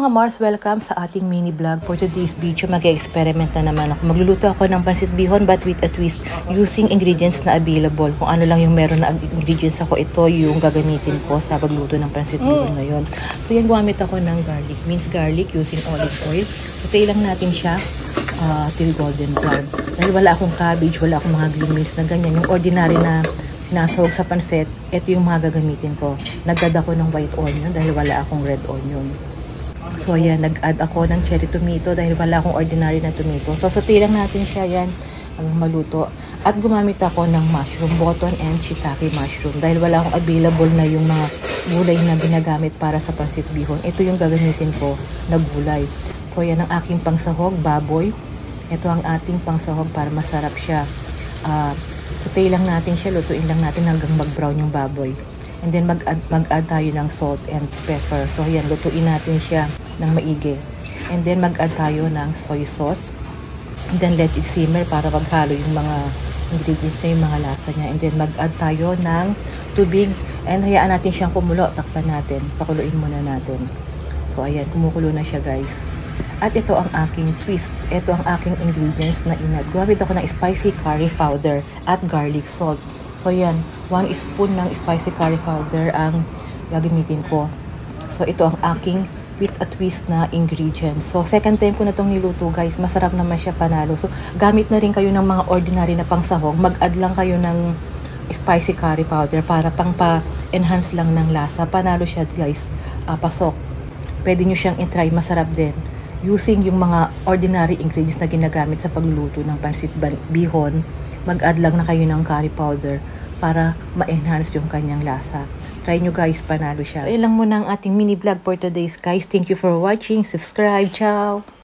mga Mars, welcome sa ating mini vlog. For today's video, mag-experiment na naman ako. Magluluto ako ng pansit bihon but with a twist using ingredients na available. Kung ano lang yung meron na ingredients ako, ito yung gagamitin ko sa pagluto ng pansit bihon ngayon. So yan, gumamit ako ng garlic, minced garlic using olive oil. Putay lang natin siya till golden brown. Dahil wala akong cabbage, wala akong mga green beans na ganyan. Yung ordinary na sinasawag sa pansit, ito yung mga gagamitin ko. Nag-add ako ng white onion dahil wala akong red onion. So ayan, nag-add ako ng cherry tomato dahil wala akong ordinary na tomato. So sauté lang natin siya yan hanggang maluto. At gumamit ako ng mushroom, button and shiitake mushroom dahil wala akong available na yung mga gulay na ginagamit para sa pansit bihon. Ito yung gagamitin ko na gulay. So yan ang aking pangsahog, baboy. Ito ang ating pangsahog para masarap siya. Sauté lang natin siya, lutuin lang natin hanggang mag-brown yung baboy. And then mag-add tayo ng salt and pepper. So yan, lutuin natin siya ng maigi. And then mag-add tayo ng soy sauce. And then let it simmer para maghalo yung mga ingredients niya, yung mga lasa niya. And then mag-add tayo ng tubig. And hayaan natin siyang kumulo. Takpan natin. Pakuluin muna natin. So ayan, kumukulo na siya guys. At ito ang aking twist. Ito ang aking ingredients na inad. Gumamit ako ng spicy curry powder at garlic salt. So yan, 1 spoon ng spicy curry powder ang gagamitin ko. So ito ang aking with a twist na ingredients. So second time ko na itong niluto guys. Masarap naman siya, panalo. So gamit na rin kayo ng mga ordinary na pangsahog. Mag-add lang kayo ng spicy curry powder para pang pa-enhance lang ng lasa. Panalo siya guys. Pasok. Pwede nyo siyang i-try. Masarap din. Using yung mga ordinary ingredients na ginagamit sa pagluluto ng pansit bihon, mag-add lang na kayo ng curry powder para ma-enhance yung kanyang lasa. Try nyo guys, panalo siya. So ilang muna ang ating mini vlog for today's guys. Thank you for watching. Subscribe. Ciao!